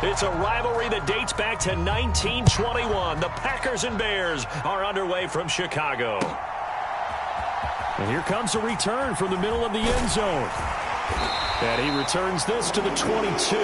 It's a rivalry that dates back to 1921. The Packers and Bears are underway from Chicago. And here comes a return from the middle of the end zone. And he returns this to the 22.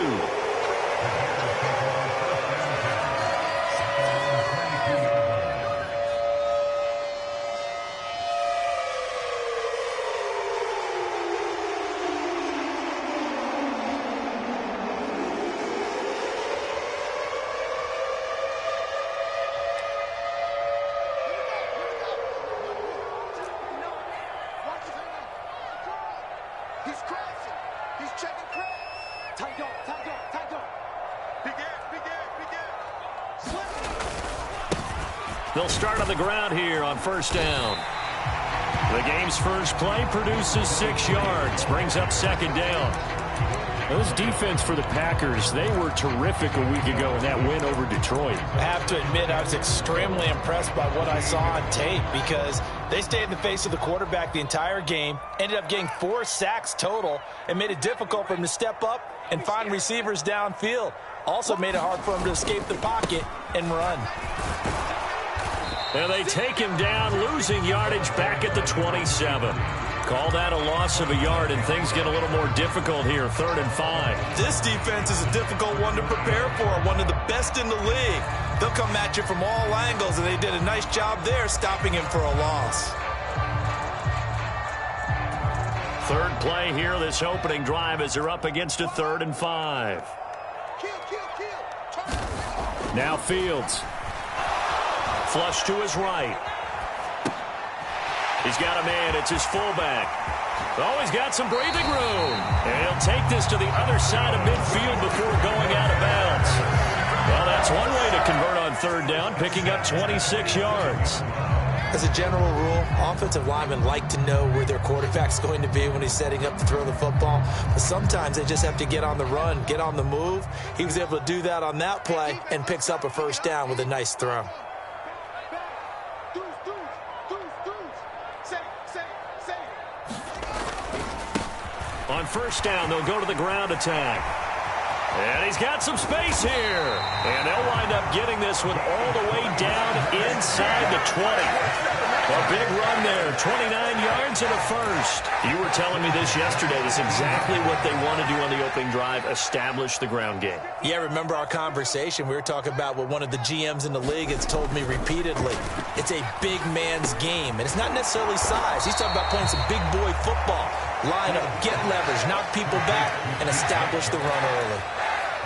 They'll start on the ground here on first down. The game's first play produces 6 yards, brings up second down. Those defense for the Packers, they were terrific a week ago in that win over Detroit. I have to admit, I was extremely impressed by what I saw on tape because they stayed in the face of the quarterback the entire game, ended up getting 4 sacks total, and made it difficult for him to step up and find receivers downfield. Also made it hard for him to escape the pocket and run. And they take him down, losing yardage back at the 27. Call that a loss of a yard, and things get a little more difficult here, 3rd and 5. This defense is a difficult one to prepare for, one of the best in the league. They'll come at you from all angles, and they did a nice job there stopping him for a loss. Third play here, this opening drive, as they're up against a 3rd and 5. Now Fields. Flush to his right. He's got a man. It's his fullback. Oh, he's got some breathing room. And he'll take this to the other side of midfield before going out of bounds. Well, that's one way to convert on 3rd down, picking up 26 yards. As a general rule, offensive linemen like to know where their quarterback's going to be when he's setting up to throw the football. But sometimes they just have to get on the run, get on the move. He was able to do that on that play and picks up a first down with a nice throw. On first down, they'll go to the ground attack. And he's got some space here. And they'll wind up getting this one all the way down inside the 20. A big run there, 29 yards and a first. You were telling me this yesterday. This is exactly what they want to do on the opening drive, establish the ground game. Yeah, remember our conversation? We were talking about what one of the GMs in the league has told me repeatedly. It's a big man's game, and it's not necessarily size. He's talking about playing some big boy football. Line up, get leverage, knock people back, and establish the run early.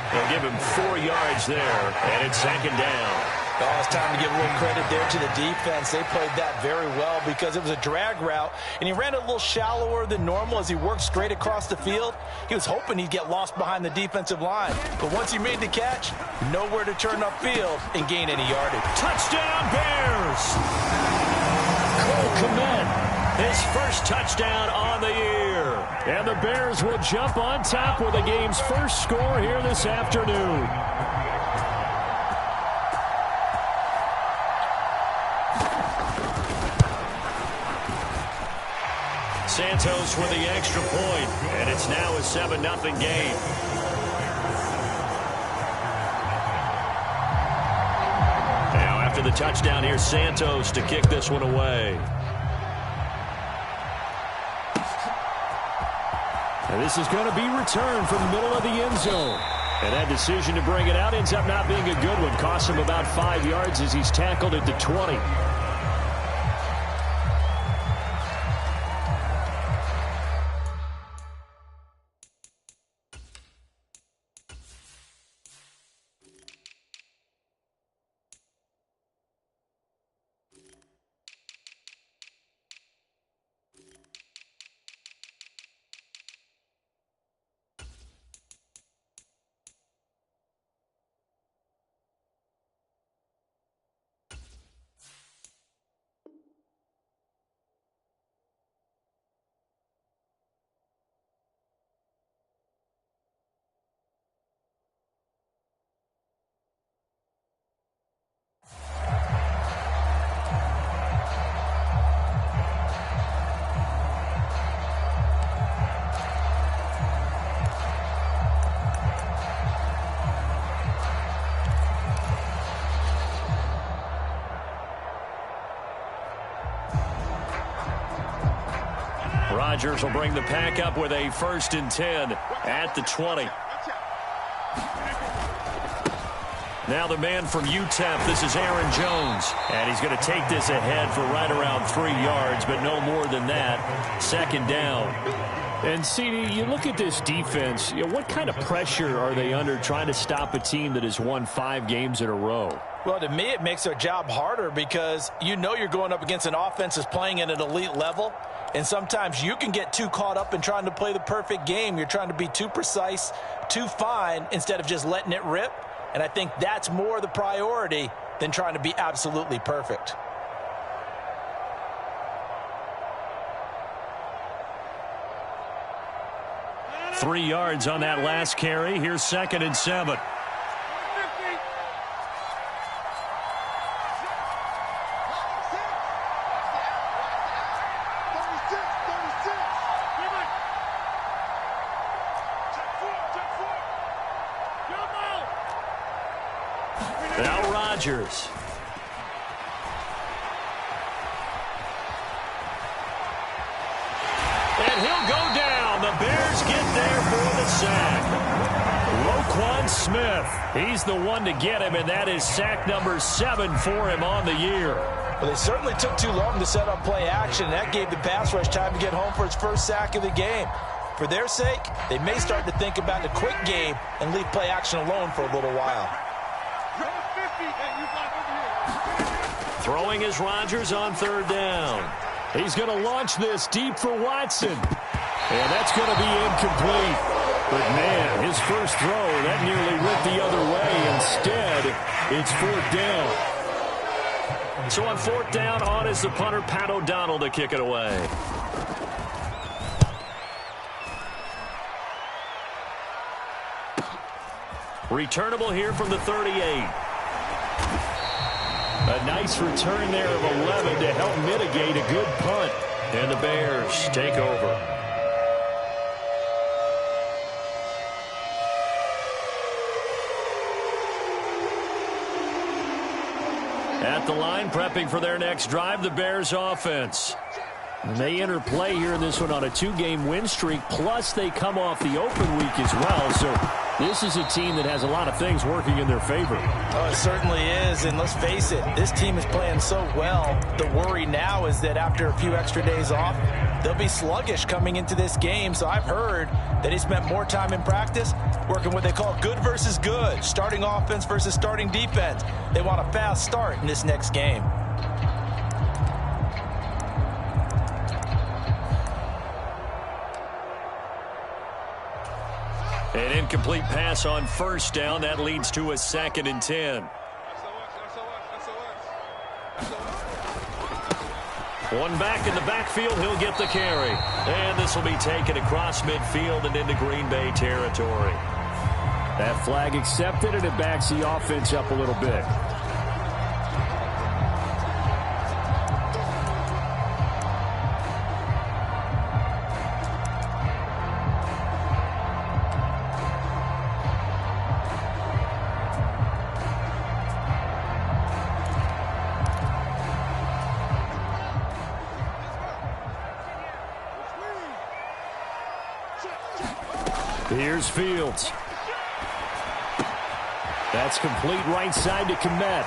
They'll give him 4 yards there, and it's second down. Oh, it's time to give a little credit there to the defense. They played that very well because it was a drag route, and he ran a little shallower than normal as he worked straight across the field. He was hoping he'd get lost behind the defensive line, but once he made the catch, nowhere to turn upfield and gain any yardage. Touchdown, Bears! Cole Kmet. His first touchdown on the year. And the Bears will jump on top with the game's first score here this afternoon. Santos with the extra point, and it's now a 7-0 game. Now after the touchdown, here's Santos to kick this one away. And this is going to be returned from the middle of the end zone. And that decision to bring it out ends up not being a good one. Costs him about 5 yards as he's tackled at the 20. Rodgers will bring the pack up with a 1st and 10 at the 20. Now the man from UTEP, this is Aaron Jones. And he's going to take this ahead for right around 3 yards, but no more than that. 2nd down. And, CD, you look at this defense, what kind of pressure are they under trying to stop a team that has won 5 games in a row? Well, to me, it makes their job harder because you know you're going up against an offense that's playing at an elite level. And sometimes you can get too caught up in trying to play the perfect game. You're trying to be too precise, too fine, instead of just letting it rip. And I think that's more the priority than trying to be absolutely perfect. Three yards on that last carry. Here's 2nd and 7. Now Rodgers. And he'll go down. The Bears get there for the sack. Roquan Smith. He's the one to get him, and that is sack number 7 for him on the year. Well, they certainly took too long to set up play action. That gave the pass rush time to get home for its first sack of the game. For their sake, they may start to think about the quick game and leave play action alone for a little while. Throwing is Rodgers on 3rd down. He's going to launch this deep for Watson. And that's going to be incomplete. But, man, his first throw, that nearly went the other way. Instead, it's 4th down. So on 4th down, on is the punter, Pat O'Donnell, to kick it away. Returnable here from the 38. A nice return there of 11 to help mitigate a good punt. And the Bears take over. At the line, prepping for their next drive, the Bears offense. And they enter play here in this one on a 2-game win streak, plus they come off the open week as well. So this is a team that has a lot of things working in their favor. Oh, it certainly is, and let's face it, this team is playing so well. The worry now is that after a few extra days off, they'll be sluggish coming into this game. So I've heard that he spent more time in practice working what they call good versus good, starting offense versus starting defense. They want a fast start in this next game. An incomplete pass on 1st down. That leads to a 2nd and 10. One back in the backfield. He'll get the carry. And this will be taken across midfield and into Green Bay territory. That flag accepted, and it backs the offense up a little bit. Here's Fields. That's complete right side to Kmet.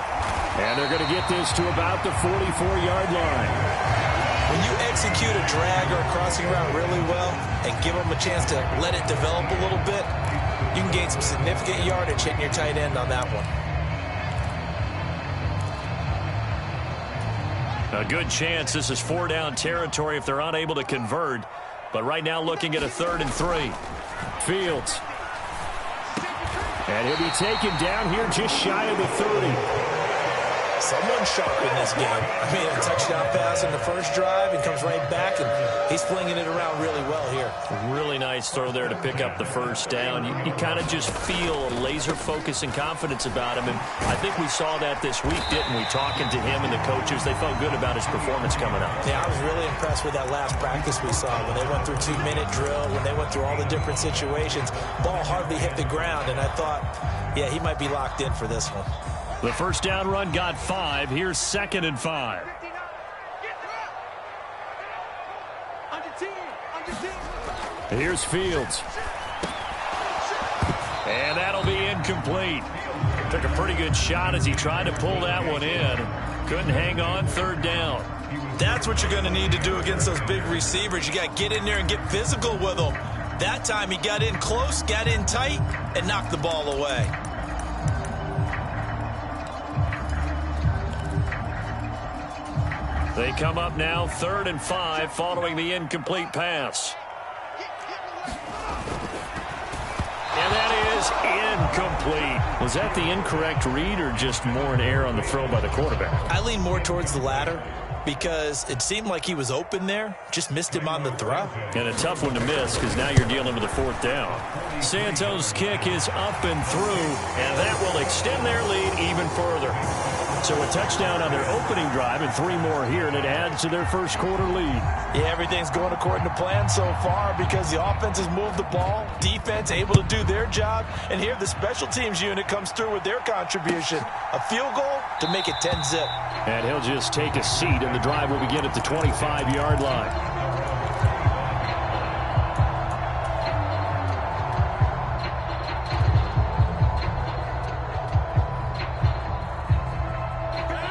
And they're going to get this to about the 44-yard line. When you execute a drag or a crossing route really well and give them a chance to let it develop a little bit, you can gain some significant yardage hitting your tight end on that one. A good chance this is 4-down territory if they're unable to convert. But right now looking at a 3rd and 3. Fields. And he'll be taken down here just shy of the 30. Someone's sharp in this game. I mean, a touchdown pass in the first drive and comes right back, and he's flinging it around really well here. Really nice throw there to pick up the 1st down. You kind of just feel a laser focus and confidence about him, and I think we saw that this week, didn't we? Talking to him and the coaches, they felt good about his performance coming up. Yeah, I was really impressed with that last practice we saw when they went through 2-minute drill, when they went through all the different situations. Ball hardly hit the ground, and I thought, yeah, he might be locked in for this one. The 1st down run got 5. Here's 2nd and 5. Here's Fields. And that'll be incomplete. Took a pretty good shot as he tried to pull that one in. Couldn't hang on, third down. That's what you're going to need to do against those big receivers. You got to get in there and get physical with them. That time he got in close, got in tight, and knocked the ball away. They come up now 3rd and 5 following the incomplete pass. And that is incomplete. Was that the incorrect read or just more an error on the throw by the quarterback? I lean more towards the latter because it seemed like he was open there, just missed him on the throw. And a tough one to miss because now you're dealing with a 4th down. Santos' kick is up and through, and that will extend their lead even further. So a touchdown on their opening drive and 3 more here, and it adds to their first quarter lead. Yeah, everything's going according to plan so far because the offense has moved the ball, defense able to do their job, and here the special teams unit comes through with their contribution. A field goal to make it 10-zip. And he'll just take a seat, and the drive will begin at the 25-yard line.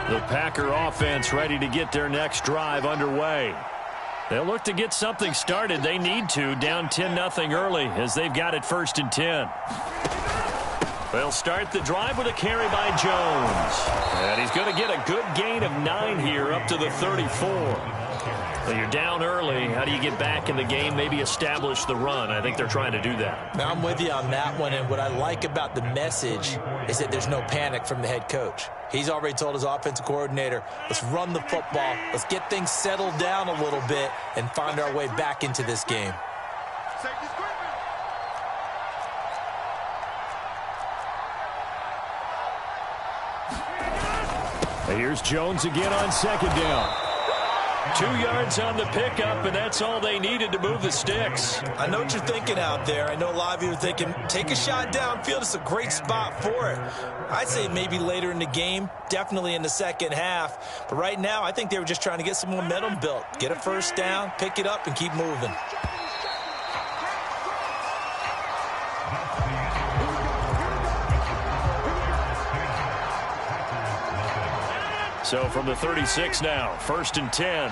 The Packer offense ready to get their next drive underway. They'll look to get something started. They need to, down 10-0 early as they've got it 1st and 10. They'll start the drive with a carry by Jones. And he's going to get a good gain of 9 here up to the 34. Well, you're down early. How do you get back in the game, maybe establish the run? I think they're trying to do that. Now, I'm with you on that one, and what I like about the message is that there's no panic from the head coach. He's already told his offensive coordinator, let's run the football, let's get things settled down a little bit and find our way back into this game. Here's Jones again on 2nd down. 2 yards on the pickup, and that's all they needed to move the sticks. I know what you're thinking out there. I know a lot of you are thinking, take a shot downfield. It's a great spot for it. I'd say maybe later in the game, definitely in the second half. But right now, I think they were just trying to get some momentum built. Get a first down, pick it up, and keep moving. So from the 36 now, 1st and 10.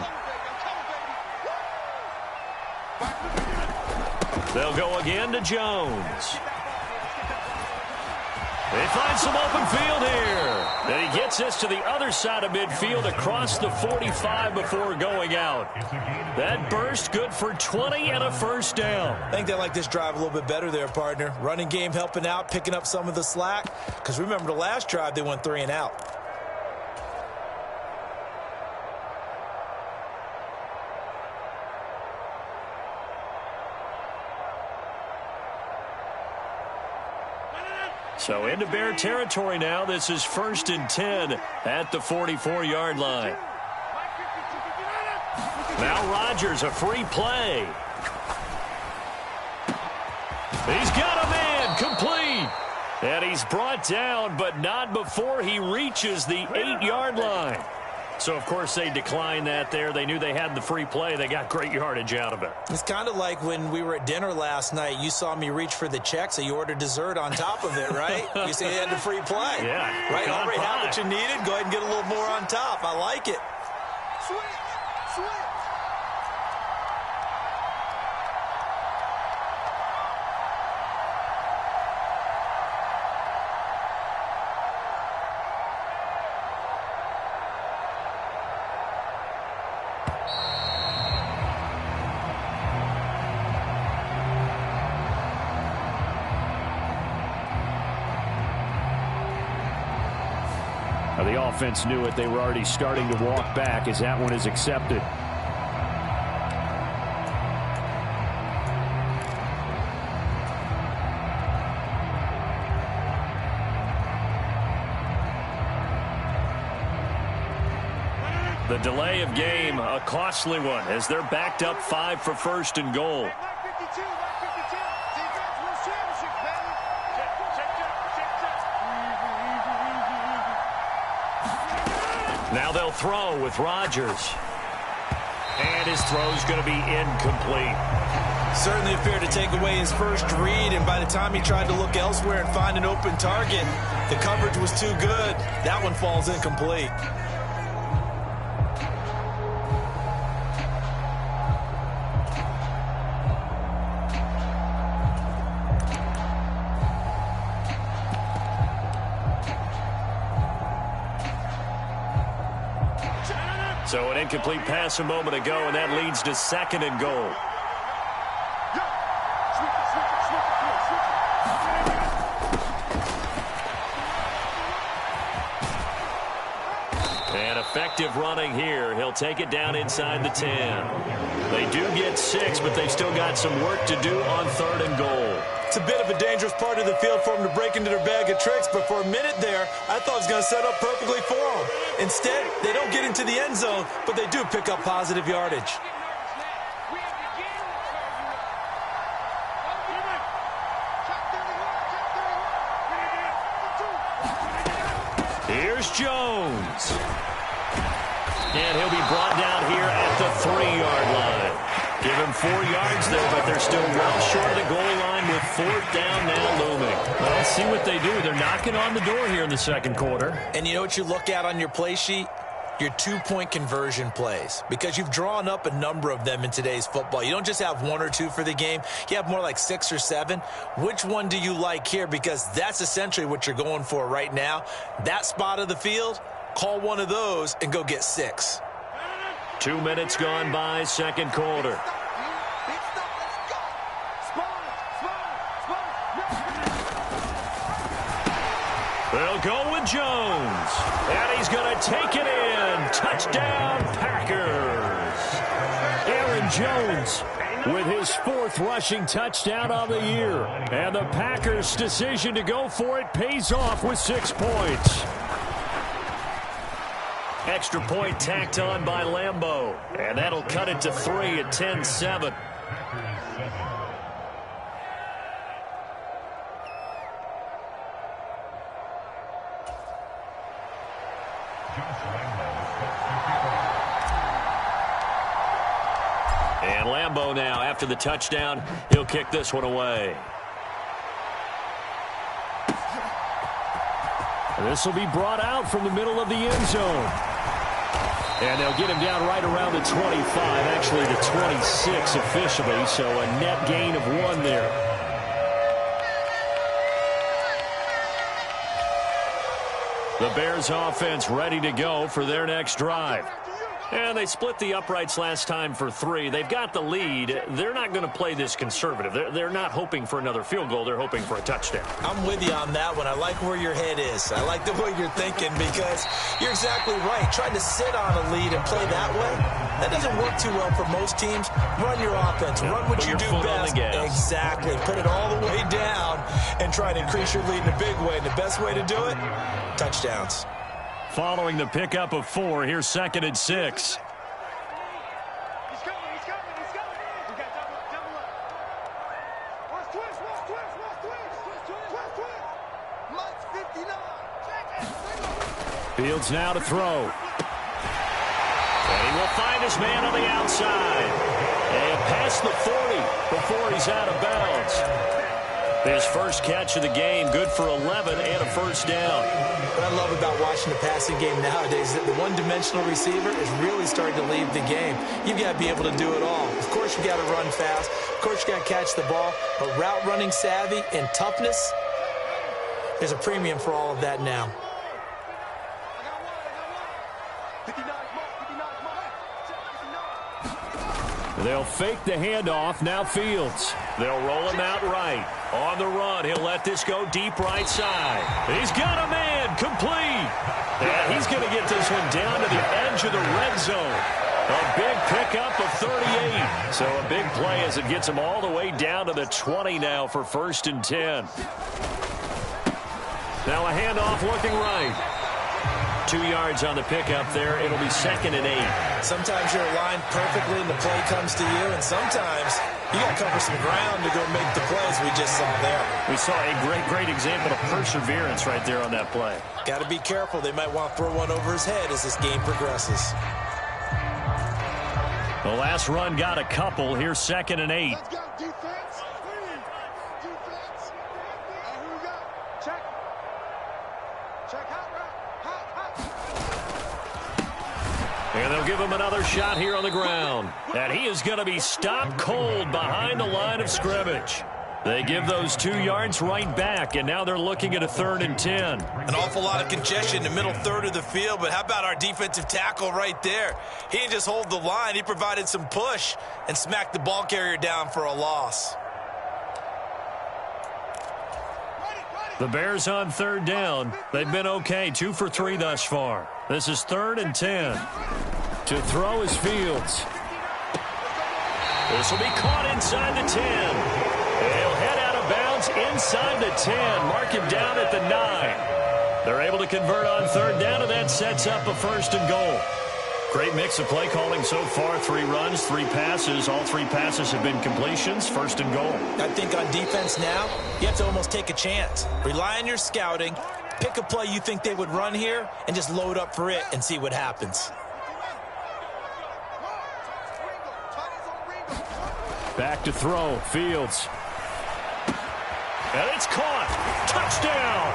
They'll go again to Jones. They find some open field here. And he gets this to the other side of midfield across the 45 before going out. That burst good for 20 and a first down. I think they like this drive a little bit better there, partner. Running game helping out, picking up some of the slack. Because remember the last drive, they went 3 and out. So into Bear territory now. This is 1st and 10 at the 44-yard line. Now Rodgers, a free play. He's got a man, complete. And he's brought down, but not before he reaches the 8-yard line. So, of course, they declined that there. They knew they had the free play. They got great yardage out of it. It's kind of like when we were at dinner last night. You saw me reach for the check, so you ordered dessert on top of it, right? You see, you had the free play. Yeah. Right? Already had what you needed. Go ahead and get a little more on top. I like it. Sweet. The offense knew it. They were already starting to walk back as that one is accepted. The delay of game, a costly one, as they're backed up 5 for 1st and goal. Now they'll throw with Rodgers. And his throw's going to be incomplete. Certainly appeared to take away his first read, and by the time he tried to look elsewhere and find an open target, the coverage was too good. That one falls incomplete. So an incomplete pass a moment ago, and that leads to 2nd and goal. And effective running here. He'll take it down inside the 10. They do get 6, but they've still got some work to do on 3rd and goal. It's a bit of a dangerous part of the field for them to break into their bag of tricks, but for a minute there, I thought it was going to set up perfectly for them. Instead, they don't get into the end zone, but they do pick up positive yardage. Here's Jones. And he'll be brought down here at the 3-yard line. Give him 4 yards there, but they're still well short of the goal line with 4th down now looming. Well, let's see what they do. They're knocking on the door here in the 2nd quarter. And you know what you look at on your play sheet? Your 2-point conversion plays, because you've drawn up a number of them in today's football. You don't just have 1 or 2 for the game. You have more like 6 or 7. Which one do you like here? Because that's essentially what you're going for right now. That spot of the field, call one of those and go get 6. 2 minutes gone by, 2nd quarter. They'll go with Jones. And he's going to take it in. Touchdown, Packers. Aaron Jones with his 4th rushing touchdown of the year. And the Packers' decision to go for it pays off with 6 points. Extra point tacked on by Lambeau. And that'll cut it to 3 at 10-7. And Lambeau now, after the touchdown, he'll kick this one away. This will be brought out from the middle of the end zone. And they'll get him down right around the 25, actually the 26 officially, so a net gain of 1 there. The Bears offense ready to go for their next drive. And they split the uprights last time for 3. They've got the lead. They're not going to play this conservative. They're not hoping for another field goal. They're hoping for a touchdown. I'm with you on that one. I like where your head is. I like the way you're thinking, because you're exactly right. Trying to sit on a lead and play that way, that doesn't work too well for most teams. Run your offense. Run what you do best. Exactly. Put it all the way down and try to increase your lead in a big way. And the best way to do it, touchdowns. Following the pickup of 4, here's 2nd and 6. Fields now to throw. And he will find his man on the outside. And past the 40 before he's out of bounds. His first catch of the game, good for 11 and a 1st down. What I love about watching the passing game nowadays is that the one-dimensional receiver is really starting to leave the game. You've got to be able to do it all. Of course, you got to run fast. Of course, you got to catch the ball. But route running savvy and toughness, there's a premium for all of that now. They'll fake the handoff. Now Fields. They'll roll him out right. On the run, he'll let this go deep right side. He's got a man, complete. And he's going to get this one down to the edge of the red zone. A big pickup of 38. So a big play as it gets him all the way down to the 20 now for 1st and 10. Now a handoff looking right. 2 yards on the pickup there. It'll be 2nd and 8. Sometimes you're aligned perfectly and the play comes to you, and sometimes you got to cover some ground to go make the plays. We just saw there. We saw a great example of perseverance right there on that play. Got to be careful. They might want to throw one over his head as this game progresses. The last run got a couple. Here's 2nd and 8. Let's go, defense. Defense. Here we go. Check. Check hot route. And they'll give him another shot here on the ground. And he is going to be stopped cold behind the line of scrimmage. They give those 2 yards right back, and now they're looking at a 3rd and 10. An awful lot of congestion in the middle third of the field, but how about our defensive tackle right there? He didn't just hold the line. He provided some push and smacked the ball carrier down for a loss. The Bears on 3rd down. They've been okay, 2 for 3 thus far. This is 3rd and 10. To throw is Fields. This will be caught inside the 10. He'll head out of bounds inside the 10. Mark him down at the 9. They're able to convert on 3rd down, and that sets up a 1st and goal. Great mix of play calling so far. 3 runs, 3 passes. All 3 passes have been completions. 1st and goal. I think on defense now, you have to almost take a chance. Rely on your scouting. Pick a play you think they would run here and just load up for it and see what happens. Back to throw. Fields. And it's caught. Touchdown.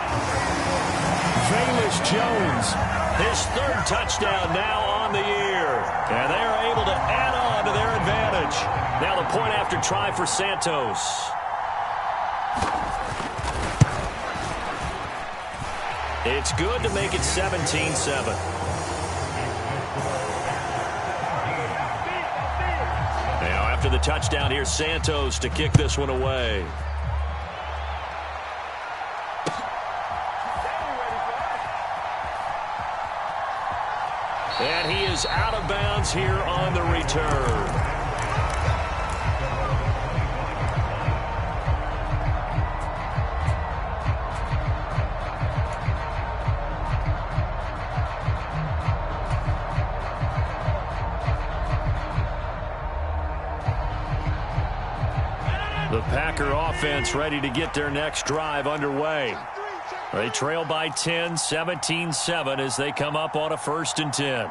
Velus Jones. His 3rd touchdown now on the year. And they are able to add on to their advantage. Now the point after try for Santos. It's good to make it 17-7. Now after the touchdown, here's Santos to kick this one away. And he is out of bounds here on the return. The Packer offense ready to get their next drive underway. They trail by 10, 17-7 as they come up on a 1st and 10.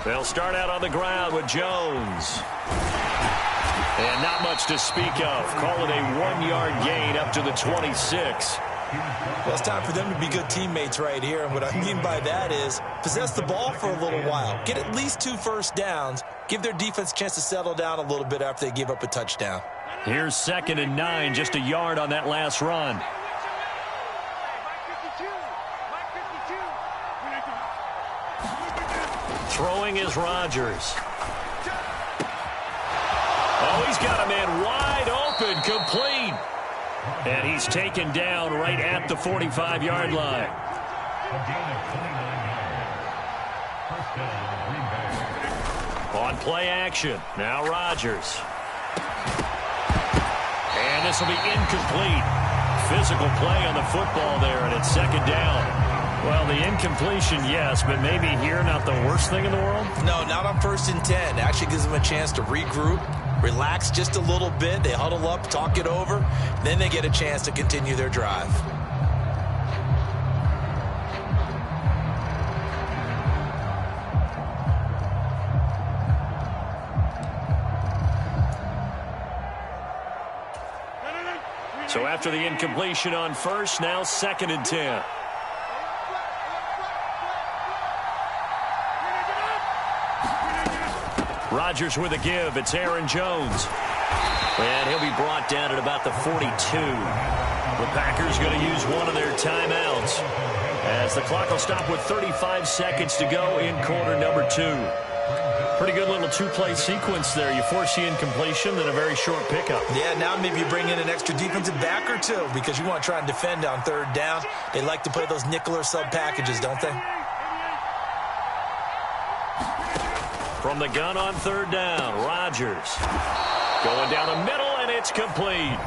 They'll start out on the ground with Jones. And not much to speak of. Call it a 1-yard gain up to the 26. Well, it's time for them to be good teammates right here. And what I mean by that is possess the ball for a little while. Get at least 2 first downs. Give their defense a chance to settle down a little bit after they give up a touchdown. Here's 2nd and 9, just a yard on that last run. Throwing is Rodgers. Oh, he's got a man wide open, complete. And he's taken down right at the 45-yard line. On play action, now Rodgers. And this will be incomplete. Physical play on the football there, and it's 2nd down. Well, the incompletion, yes, but maybe here not the worst thing in the world? No, not on 1st and 10. It actually gives them a chance to regroup, relax just a little bit. They huddle up, talk it over. Then they get a chance to continue their drive. So after the incompletion on 1st, now 2nd and 10. Rodgers with a give. It's Aaron Jones. And he'll be brought down at about the 42. The Packers going to use one of their timeouts as the clock will stop with 35 seconds to go in quarter number 2. Pretty good little 2-play sequence there. You force the incompletion, then a very short pickup. Yeah, now maybe you bring in an extra defensive back or 2 because you want to try and defend on 3rd down. They like to play those nickel or sub packages, don't they? From the gun on 3rd down, Rodgers going down the middle, and it's complete.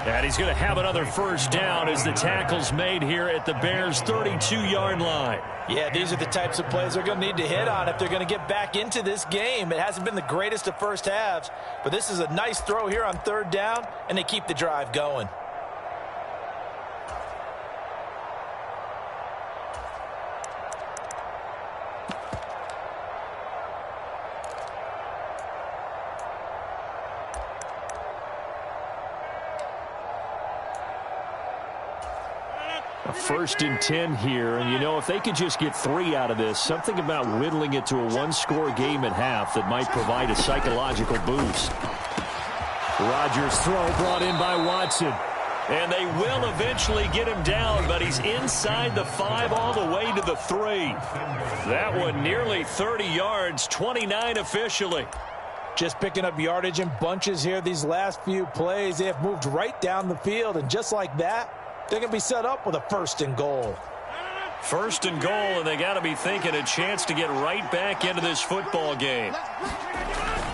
And he's going to have another 1st down as the tackle's made here at the Bears' 32-yard line. Yeah, these are the types of plays they're going to need to hit on if they're going to get back into this game. It hasn't been the greatest of first halves, but this is a nice throw here on 3rd down, and they keep the drive going. 1st and 10 here. And, you know, if they could just get 3 out of this, something about whittling it to a one-score game at half that might provide a psychological boost. Rodgers' throw brought in by Watson. And they will eventually get him down, but he's inside the 5 all the way to the 3. That one nearly 30 yards, 29 officially. Just picking up yardage in bunches here these last few plays. They have moved right down the field, and just like that, they're going to be set up with a 1st and goal. 1st and goal, and they got to be thinking a chance to get right back into this football game.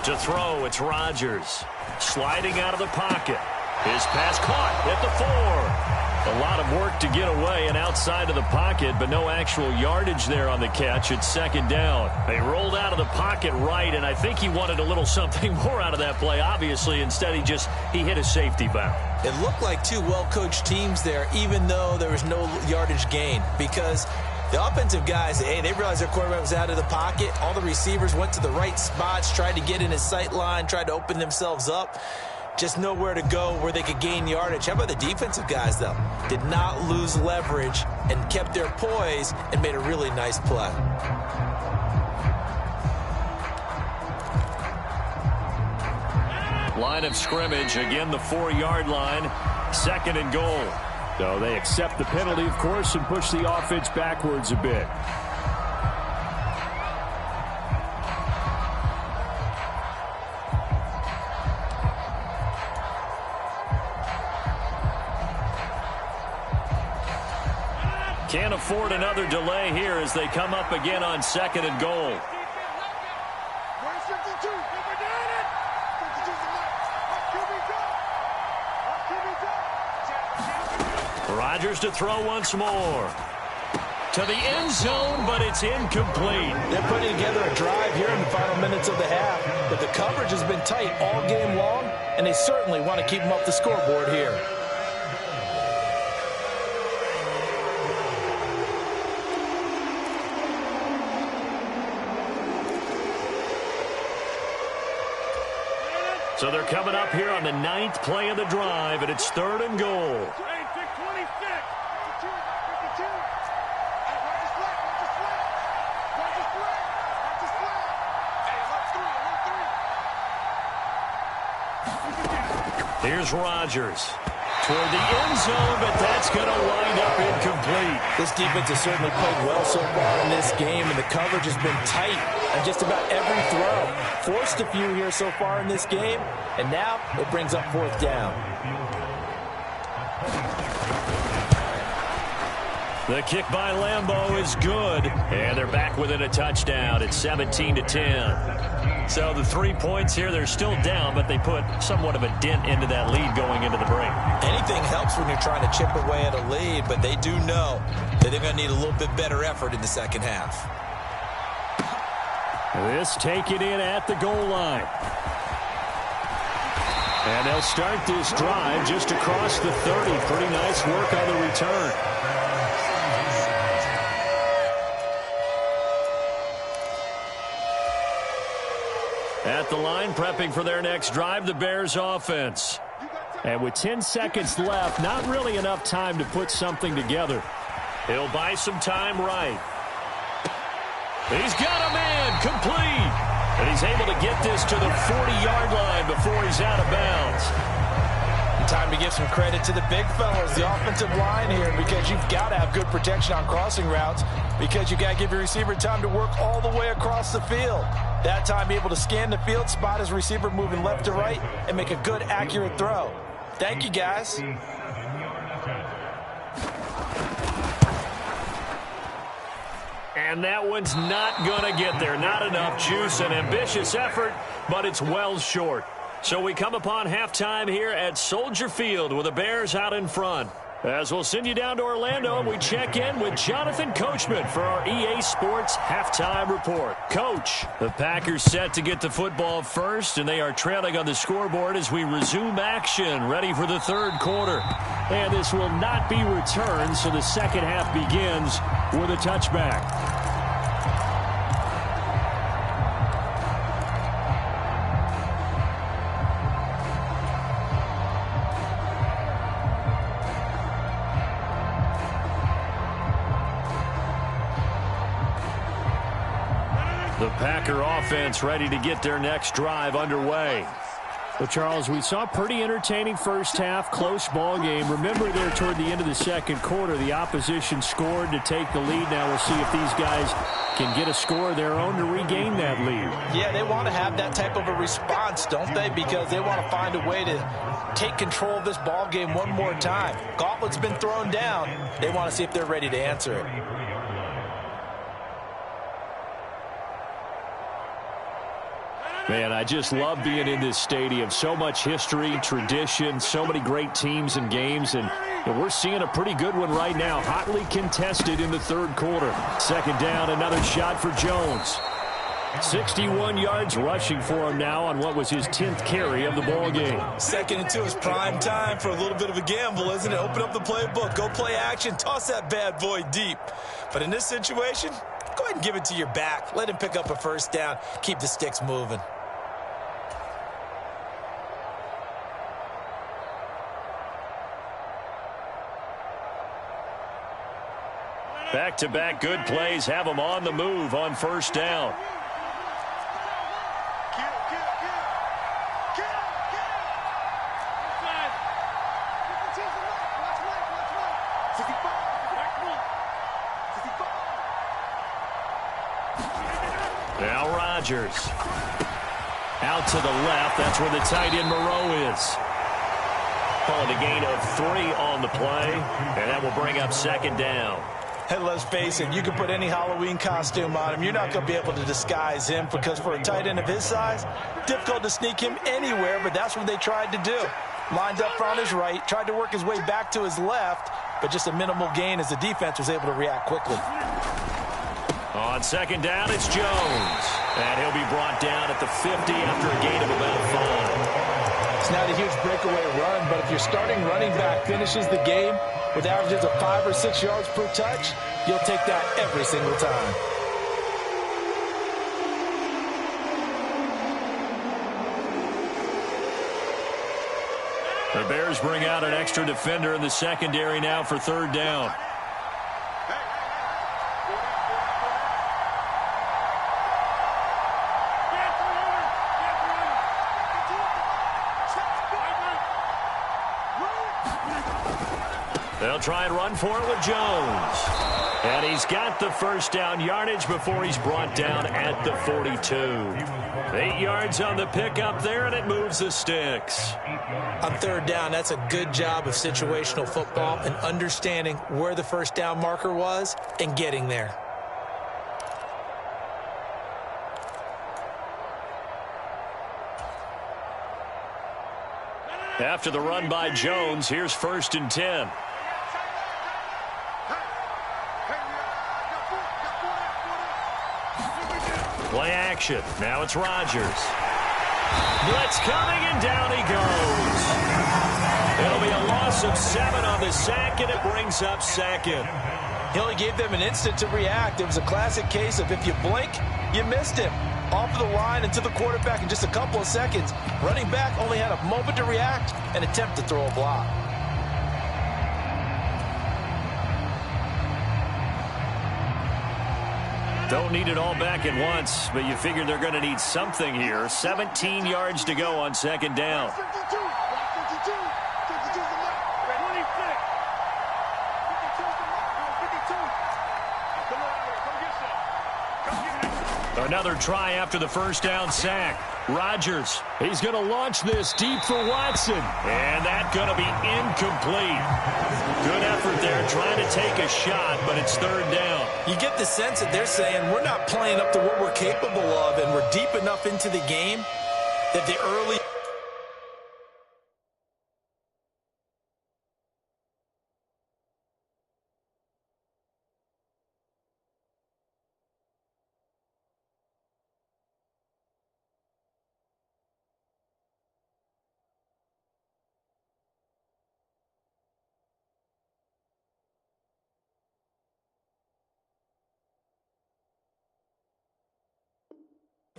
To throw, it's Rodgers. Sliding out of the pocket. His pass caught at the 4. A lot of work to get away and outside of the pocket, but no actual yardage there on the catch. It's 2nd down. They rolled out of the pocket right, and I think he wanted a little something more out of that play, obviously. Instead, he hit a safety valve. It looked like 2 well-coached teams there, even though there was no yardage gain, because the offensive guys, hey, they realized their quarterback was out of the pocket. All the receivers went to the right spots, tried to get in his sight line, tried to open themselves up. Just nowhere to go where they could gain yardage. How about the defensive guys, though? Did not lose leverage and kept their poise and made a really nice play. Line of scrimmage, again the 4-yard line. 2nd and goal. So they accept the penalty, of course, and push the offense backwards a bit. Can't afford another delay here as they come up again on 2nd and goal. Rodgers to throw once more. To the end zone, but it's incomplete. They're putting together a drive here in the final minutes of the half, but the coverage has been tight all game long, and they certainly want to keep them up the scoreboard here. So they're coming up here on the 9th play of the drive, and it's 3rd and goal. Here's Rodgers. Toward the end zone, but that's going to wind up incomplete. This defense has certainly played well so far in this game, and the coverage has been tight on just about every throw. Forced a few here so far in this game, and now it brings up 4th down. The kick by Lambeau is good, and they're back within a touchdown. It's 17-10. So the 3 points here, they're still down, but they put somewhat of a dent into that lead going into the break. Anything helps when you're trying to chip away at a lead, but they do know that they're going to need a little bit better effort in the 2nd half. This taken in at the goal line. And they'll start this drive just across the 30. Pretty nice work on the return. At the line, prepping for their next drive, the Bears offense. And with 10 seconds left, not really enough time to put something together. He'll buy some time right. He's got a man, complete. And he's able to get this to the 40-yard line before he's out of bounds. Time to give some credit to the big fellas, the offensive line here, because you've got to have good protection on crossing routes, because you've got to give your receiver time to work all the way across the field. That time, be able to scan the field, spot his receiver moving left to right, and make a good, accurate throw. Thank you, guys. And that one's not going to get there. Not enough juice. An ambitious effort, but it's well short. So we come upon halftime here at Soldier Field with the Bears out in front. As we'll send you down to Orlando, and we check in with Jonathan Coachman for our EA Sports Halftime Report. Coach, the Packers set to get the football first, and they are trailing on the scoreboard as we resume action, ready for the 3rd quarter. And this will not be returned, so the 2nd half begins with a touchback. Packer offense ready to get their next drive underway. Well, Charles, we saw a pretty entertaining first half, close ball game. Remember there toward the end of the second quarter, the opposition scored to take the lead. Now we'll see if these guys can get a score of their own to regain that lead. Yeah, they want to have that type of a response, don't they? Because they want to find a way to take control of this ball game one more time. Gauntlet's been thrown down. They want to see if they're ready to answer it. Man, I just love being in this stadium. So much history, tradition, so many great teams and games, and we're seeing a pretty good one right now. Hotly contested in the third quarter. Second down, another shot for Jones. 61 yards rushing for him now on what was his 10th carry of the ball game. 2nd and 2 is prime time for a little bit of a gamble, isn't it? Open up the playbook, go play action, toss that bad boy deep. But in this situation, go ahead and give it to your back. Let him pick up a first down. Keep the sticks moving. Back-to-back good plays have them on the move on first down. Now Rodgers. Out to the left. That's where the tight end Moreau is. Calling a gain of 3 on the play, and that will bring up second down. And let's face it, you can put any Halloween costume on him. You're not going to be able to disguise him because for a tight end of his size, difficult to sneak him anywhere, but that's what they tried to do. Lined up on his right, tried to work his way back to his left, but just a minimal gain as the defense was able to react quickly. On second down, it's Jones. And he'll be brought down at the 50 after a gain of about 5. It's not a huge breakaway run, but if your starting running back finishes the game with averages of 5 or 6 yards per touch, you'll take that every single time. The Bears bring out an extra defender in the secondary now for third down. They'll try and run for it with Jones. And he's got the first down yardage before he's brought down at the 42. 8 yards on the pickup there, and it moves the sticks. On third down, that's a good job of situational football and understanding where the first down marker was and getting there. After the run by Jones, here's 1st and 10. Play action. Now it's Rodgers. Blitz coming, and down he goes. It'll be a loss of 7 on the sack, and it brings up second. He only gave them an instant to react. It was a classic case of if you blink, you missed him. Off of the line and to the quarterback in just a couple of seconds. Running back only had a moment to react and attempt to throw a block. Don't need it all back at once, but you figure they're going to need something here. 17 yards to go on second down. Another try after the first down sack. Rodgers, he's going to launch this deep for Watson. And that's going to be incomplete. Good effort there trying to take a shot, but it's third down. You get the sense that they're saying we're not playing up to what we're capable of, and we're deep enough into the game that the early...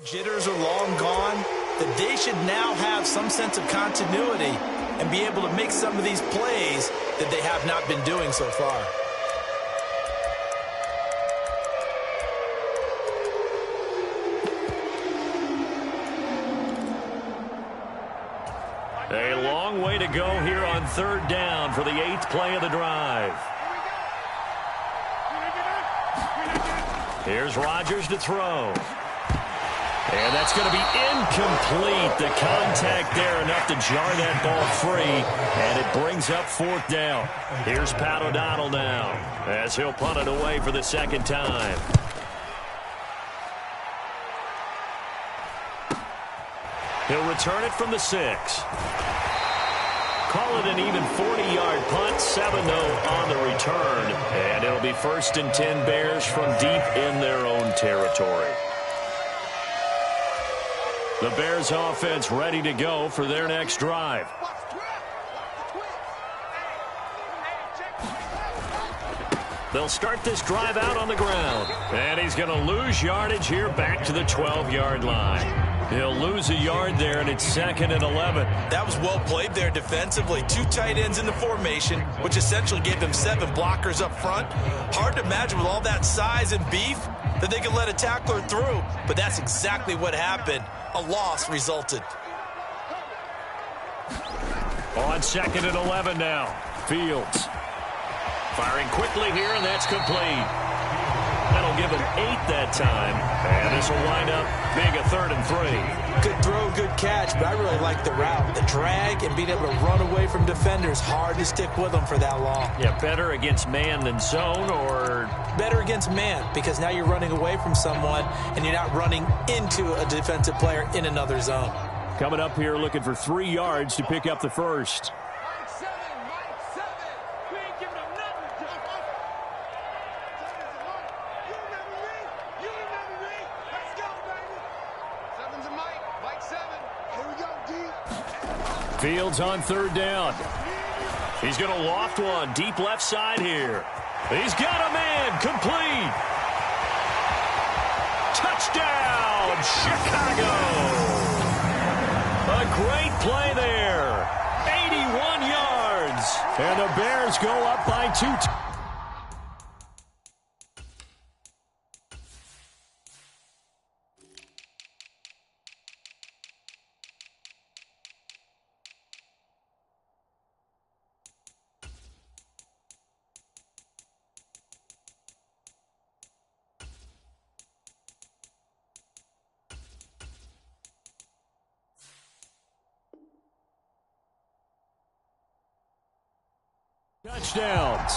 jitters are long gone, that they should now have some sense of continuity and be able to make some of these plays that they have not been doing so far. A long way to go here on third down for the 8th play of the drive. Here's Rodgers to throw. And that's going to be incomplete. The contact there enough to jar that ball free, and it brings up 4th down. Here's Pat O'Donnell now as he'll punt it away for the 2nd time. He'll return it from the 6. Call it an even 40-yard punt, 7-0 on the return. And it'll be 1st and 10 Bears from deep in their own territory. The Bears offense ready to go for their next drive. They'll start this drive out on the ground. And he's going to lose yardage here back to the 12-yard line. He'll lose a yard there, and it's 2nd and 11. That was well played there defensively. 2 tight ends in the formation, which essentially gave them 7 blockers up front. Hard to imagine with all that size and beef that they could let a tackler through, but that's exactly what happened. A loss resulted. On 2nd and 11 now. Fields firing quickly here, and that's complete. That'll give him 8 that time, and this will wind up being a 3rd and 3. Good throw, good catch, but I really like the route. The drag and being able to run away from defenders, hard to stick with them for that long. Yeah, better against man than zone, or? Better against man, because now you're running away from someone, and you're not running into a defensive player in another zone. Coming up here looking for 3 yards to pick up the 1st. Fields on 3rd down. He's going to loft one deep left side here. He's got a man complete. Touchdown, Chicago. A great play there. 81 yards. And the Bears go up by 2. Touchdowns.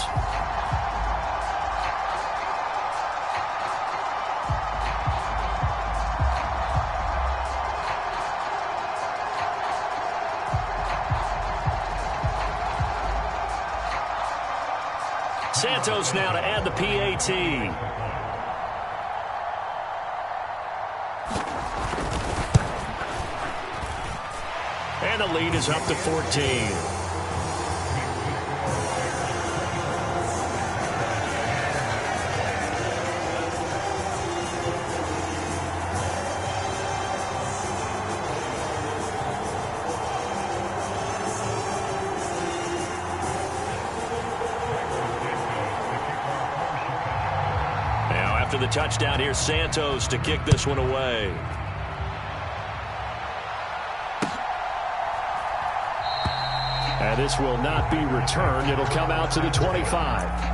Santos now to add the PAT. And the lead is up to 14. After the touchdown, here's Santos to kick this one away. And this will not be returned. It'll come out to the 25.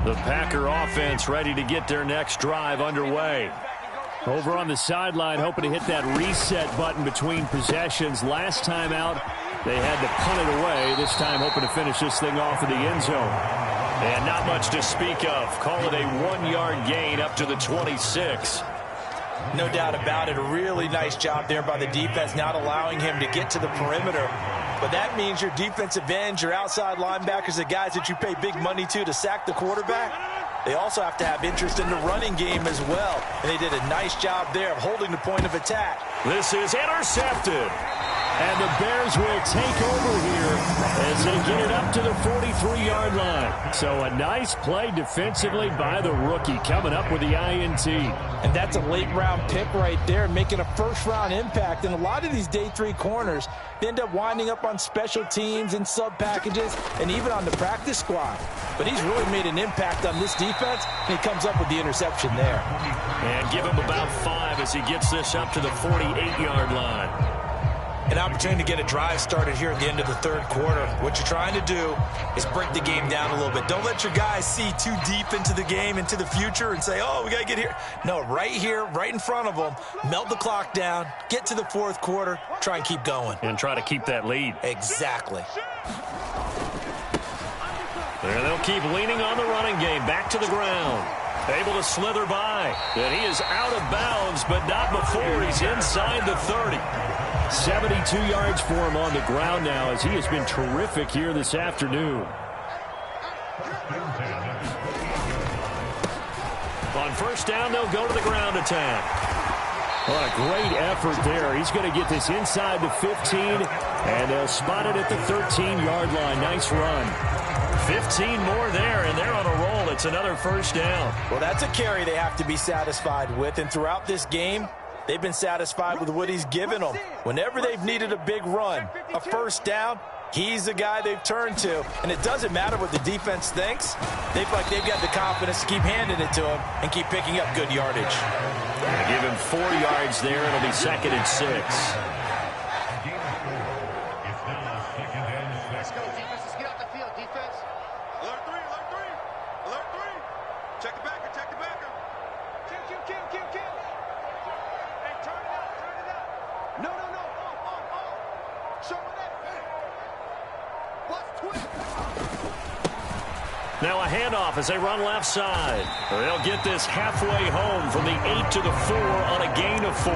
The Packer offense ready to get their next drive underway. Over on the sideline, hoping to hit that reset button between possessions. Last time out, they had to punt it away. This time, hoping to finish this thing off in the end zone. And not much to speak of. Call it a 1-yard gain up to the 26. No doubt about it. A really nice job there by the defense, not allowing him to get to the perimeter. But that means your defensive ends, your outside linebackers, the guys that you pay big money to sack the quarterback, they also have to have interest in the running game as well. And they did a nice job there of holding the point of attack. This is intercepted. And the Bears will take over here as they get it up to the 43-yard line. So a nice play defensively by the rookie, coming up with the INT. And that's a late-round pick right there, making a first-round impact. And a lot of these day 3 corners, they end up winding up on special teams and sub-packages and even on the practice squad. But he's really made an impact on this defense, and he comes up with the interception there. And give him about 5 as he gets this up to the 48-yard line. An opportunity to get a drive started here at the end of the third quarter. What you're trying to do is break the game down a little bit. Don't let your guys see too deep into the game, into the future, and say, oh, we got to get here. No, right here, right in front of them, melt the clock down, get to the fourth quarter, try and keep going. And try to keep that lead. Exactly. There they'll keep leaning on the running game. Back to the ground. Able to slither by. And he is out of bounds, but not before he's inside the 30. 72 yards for him on the ground now as he has been terrific here this afternoon. On first down, they'll go to the ground attack. What a great effort there. He's going to get this inside the 15, and they'll spot it at the 13-yard line. Nice run. 15 more there, and they're on a roll. It's another first down. Well, that's a carry they have to be satisfied with, and throughout this game, they've been satisfied with what he's given them. Whenever they've needed a big run, a first down, he's the guy they've turned to. And it doesn't matter what the defense thinks. They feel like they've got the confidence to keep handing it to him and keep picking up good yardage. Give him 4 yards there. It'll be 2nd and 6. Let's go, defense. Let's get out the field, defense. Alert 3, alert 3. Alert 3. Check the backer, check the backer. Kill. Hey, turn it up. No. Show it up. Watch twist. Now a handoff as they run left side. They'll get this halfway home from the 8 to the 4 on a gain of 4.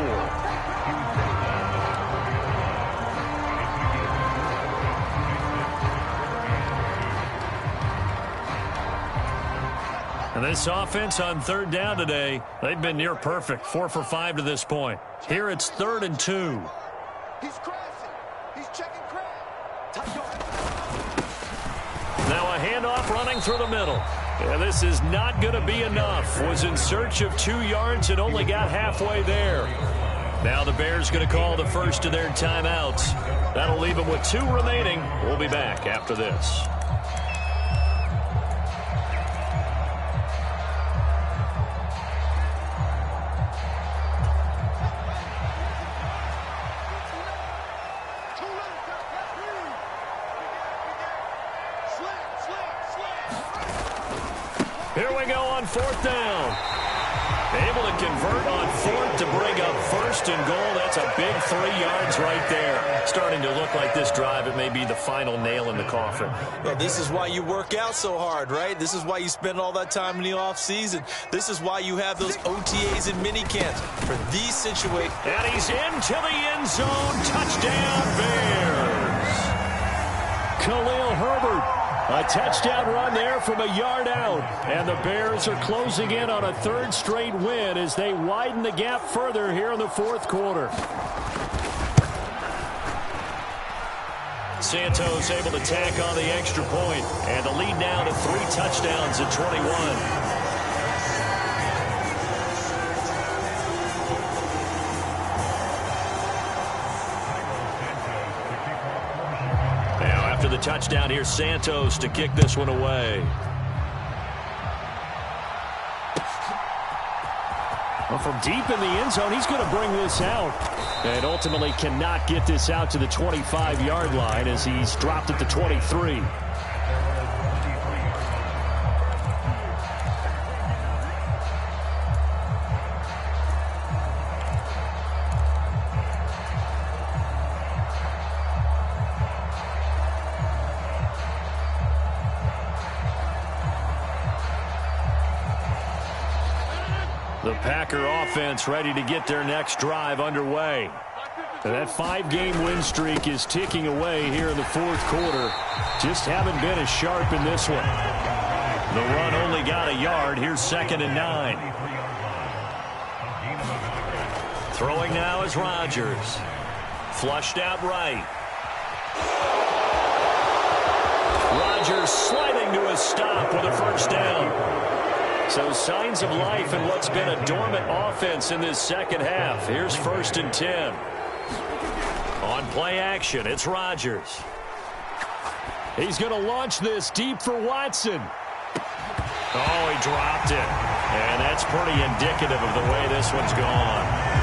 And this offense on third down today, they've been near perfect. 4 for 5 to this point. Here it's 3rd and 2. He's crashing. He's checking crash. Now a handoff running through the middle. Yeah, this is not going to be enough. Was in search of 2 yards and only got halfway there. Now the Bears going to call the first of their timeouts. That'll leave them with 2 remaining. We'll be back after this. Here we go on 4th down. Able to convert on 4th to bring up 1st and goal. That's a big 3 yards right there. Starting to look like this drive, it may be the final nail in the coffin. Well, this is why you work out so hard, right? This is why you spend all that time in the offseason. This is why you have those OTAs and mini camps for these situations. And he's into the end zone. Touchdown, Bears. Khalil Herbert. A touchdown run there from a yard out. And the Bears are closing in on a 3rd straight win as they widen the gap further here in the 4th quarter. Santos able to tack on the extra point. And the lead now to 3 touchdowns at 21. After the touchdown, here's Santos to kick this one away. Well, from deep in the end zone, he's going to bring this out. And ultimately cannot get this out to the 25-yard line as he's dropped at the 23. The Packer offense ready to get their next drive underway. And that 5-game win streak is ticking away here in the 4th quarter. Just haven't been as sharp in this one. The run only got a yard. Here's 2nd and 9. Throwing now is Rodgers. Flushed out right. Rodgers sliding to a stop with a first down. So signs of life in what's been a dormant offense in this second half. Here's 1st and 10. On play action, it's Rodgers. He's going to launch this deep for Watson. Oh, he dropped it. And that's pretty indicative of the way this one's gone.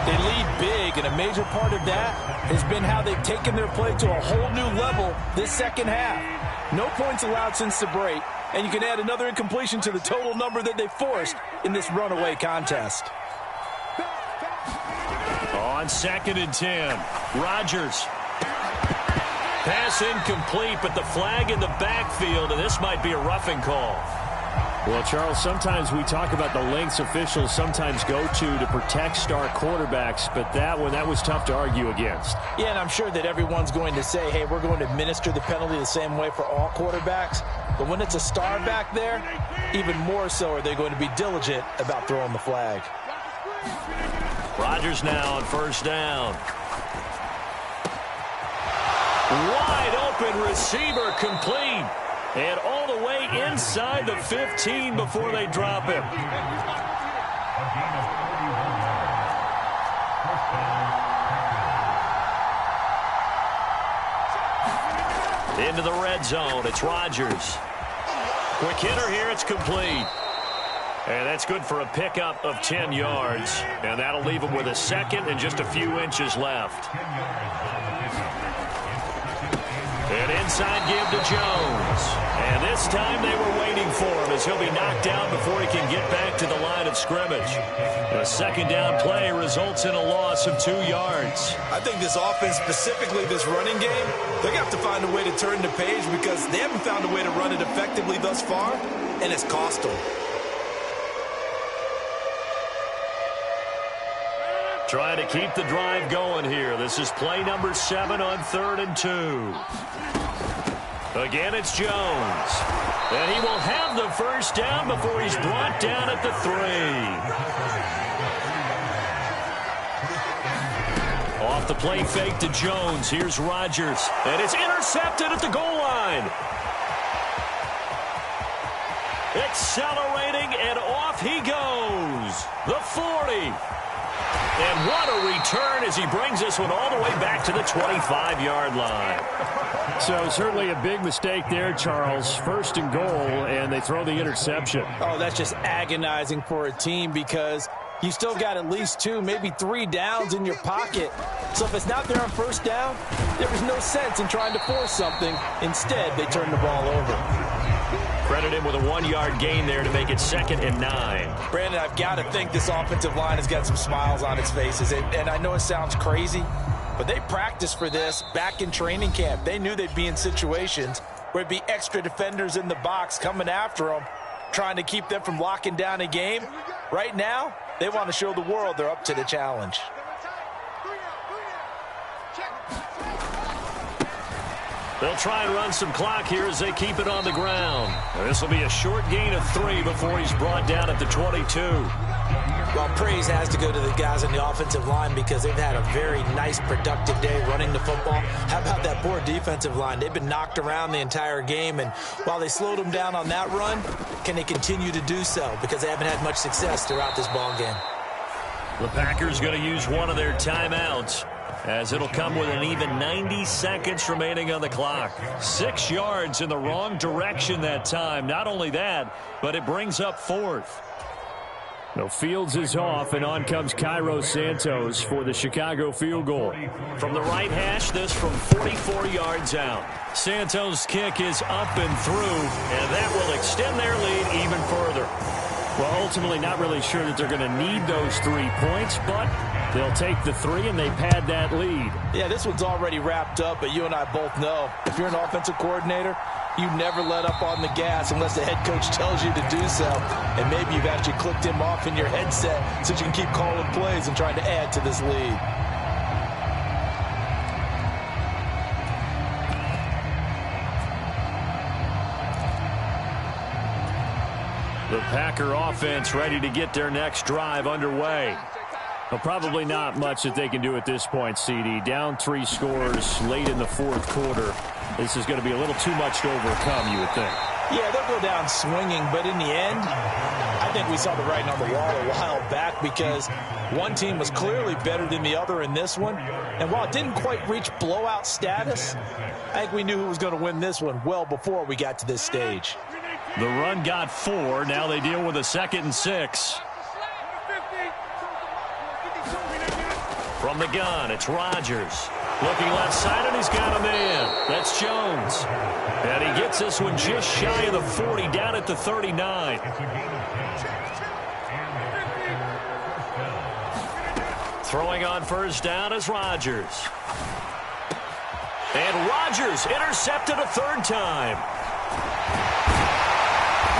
They lead big, and a major part of that has been how they've taken their play to a whole new level this second half. No points allowed since the break, and you can add another incompletion to the total number that they forced in this runaway contest. On 2nd and 10, Rodgers. Pass incomplete, but the flag in the backfield, and this might be a roughing call. Well, Charles, sometimes we talk about the lengths officials sometimes go to protect star quarterbacks, but that was tough to argue against. Yeah, and I'm sure that everyone's going to say, hey, we're going to administer the penalty the same way for all quarterbacks. But when it's a star back there, even more so are they going to be diligent about throwing the flag. Rodgers now on 1st down. Wide open receiver complete. And all the way inside the 15 before they drop him. Into the red zone, it's Rodgers. Quick hitter here, it's complete. And that's good for a pickup of 10 yards. And that'll leave him with a second and just a few inches left. And inside give to Jones. And this time they were waiting for him as he'll be knocked down before he can get back to the line of scrimmage. A 2nd down play results in a loss of 2 yards. I think this offense, specifically this running game, they're going to have to find a way to turn the page because they haven't found a way to run it effectively thus far, and it's cost them. Trying to keep the drive going here. This is play number 7 on 3rd and 2. Again, it's Jones. And he will have the first down before he's brought down at the 3. Off the play fake to Jones. Here's Rodgers. And it's intercepted at the goal line. Accelerating, and off he goes. The 40. And what a return as he brings this one all the way back to the 25-yard line. So certainly a big mistake there, Charles. 1st and goal, and they throw the interception. Oh, that's just agonizing for a team because you still got at least 2, maybe 3 downs in your pocket. So if it's not there on 1st down, there was no sense in trying to force something. Instead, they turn the ball over. Credit him with a 1-yard gain there to make it 2nd and 9. Brandon, I've got to think this offensive line has got some smiles on its faces. And I know it sounds crazy, but they practiced for this back in training camp. They knew they'd be in situations where it'd be extra defenders in the box coming after them, trying to keep them from locking down a game. Right now, they want to show the world they're up to the challenge. They'll try and run some clock here as they keep it on the ground. This will be a short gain of 3 before he's brought down at the 22. Well, praise has to go to the guys on the offensive line because they've had a very nice, productive day running the football. How about that poor defensive line? They've been knocked around the entire game, and while they slowed them down on that run, can they continue to do so? Because they haven't had much success throughout this ball game. The Packers going to use one of their timeouts, as it'll come with an even 90 seconds remaining on the clock. 6 yards in the wrong direction that time. Not only that, but it brings up 4th. No, Fields is off, and on comes Cairo Santos for the Chicago field goal. From the right hash, this from 44 yards out. Santos' kick is up and through, and that will extend their lead even further. Well, ultimately not really sure that they're going to need those 3 points, but they'll take the 3 and they pad that lead. Yeah, this one's already wrapped up, but you and I both know if you're an offensive coordinator, you never let up on the gas unless the head coach tells you to do so. And maybe you've actually clicked him off in your headset so you can keep calling plays and trying to add to this lead. The Packer offense ready to get their next drive underway. Well, probably not much that they can do at this point, CD. Down 3 scores late in the fourth quarter. This is going to be a little too much to overcome, you would think. Yeah, they'll go down swinging, but in the end, I think we saw the writing on the wall a while back because one team was clearly better than the other in this one. And while it didn't quite reach blowout status, I think we knew who was going to win this one well before we got to this stage. The run got 4. Now they deal with a 2nd and 6. From the gun, it's Rodgers. Looking left side, and he's got a man. That's Jones. And he gets this one just shy of the 40, down at the 39. Throwing on first down is Rodgers. And Rodgers intercepted a 3rd time.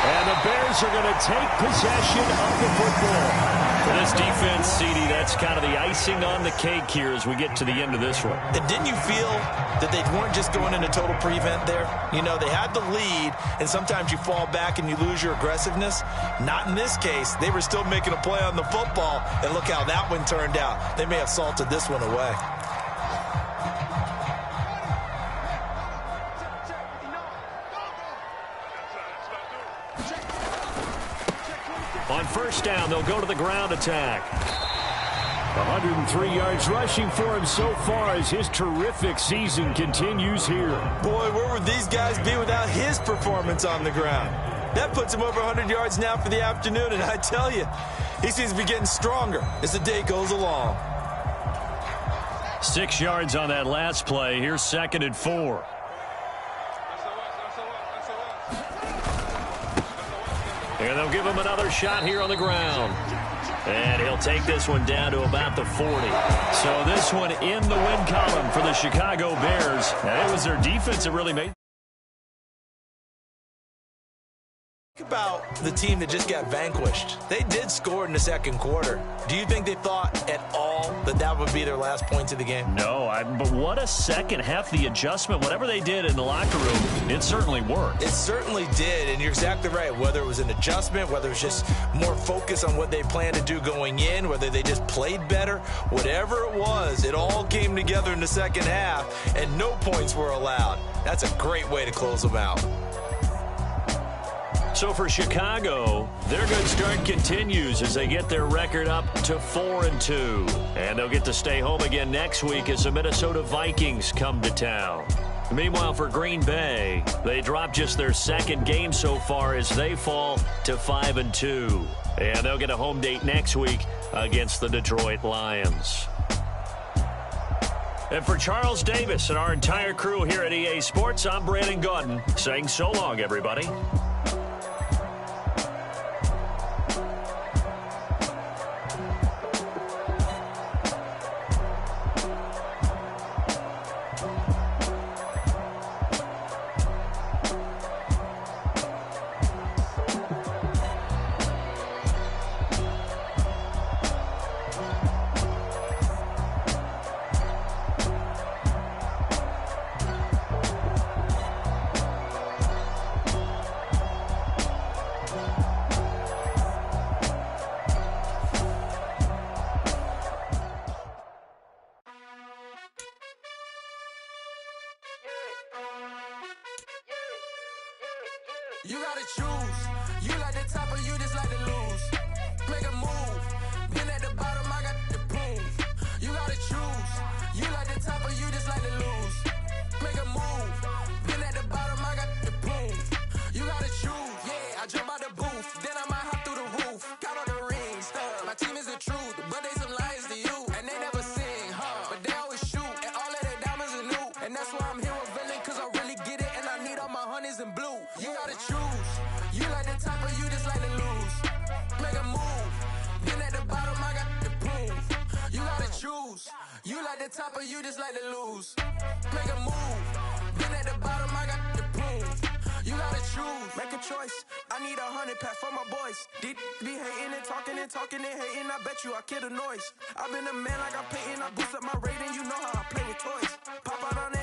And the Bears are going to take possession of the football. For this defense, CD, that's kind of the icing on the cake here as we get to the end of this one. And didn't you feel that they weren't just going into total prevent there? You know, they had the lead, and sometimes you fall back and you lose your aggressiveness. Not in this case. They were still making a play on the football, and look how that one turned out. They may have salted this one away. On first down, they'll go to the ground attack. 103 yards rushing for him so far as his terrific season continues here. Boy, where would these guys be without his performance on the ground? That puts him over 100 yards now for the afternoon, and I tell you, he seems to be getting stronger as the day goes along. 6 yards on that last play. Here's 2nd and 4. And they'll give him another shot here on the ground. And he'll take this one down to about the 40. So this one in the win column for the Chicago Bears. And it was their defense that really made. Think about the team that just got vanquished. They did score in the second quarter. Do you think they thought at all that that would be their last points of the game? No, but what a second half. The adjustment, whatever they did in the locker room, it certainly worked. It certainly did, and you're exactly right. Whether it was an adjustment, whether it was just more focus on what they planned to do going in, whether they just played better, whatever it was, it all came together in the second half, and no points were allowed. That's a great way to close them out. So for Chicago, their good start continues as they get their record up to 4-2. And they'll get to stay home again next week as the Minnesota Vikings come to town. Meanwhile, for Green Bay, they drop just their 2nd game so far as they fall to 5-2. And they'll get a home date next week against the Detroit Lions. And for Charles Davis and our entire crew here at EA Sports, I'm Brandon Gaudin saying so long, everybody. You gotta choose. You like the top or you just like to lose. Make a move. Been at the bottom, I got the prove. You gotta choose. You like the top or you just like to lose. Make a move. Been at the bottom, I got the prove. You gotta choose. Yeah, I jump out the booth. Then I might hop through the roof. Count on the rings. My team is the truth, but they some liars to you. And they never sing, but they always shoot. And all of their diamonds are new. And that's why I'm here with villain, cause I really get it. And I need all my honeys in blue. You gotta choose. You like the top or you just like to lose. Make a move. Been at the bottom, I got the proof. You gotta choose. You like the top or you just like to lose. Make a move. Been at the bottom, I got the proof. You gotta choose. Make a choice. I need 100 pack for my boys. Be hating and talking and hating. I bet you I kill the noise. I've been a man like I'm painting. I boost up my rating. You know how I play with toys. Pop out on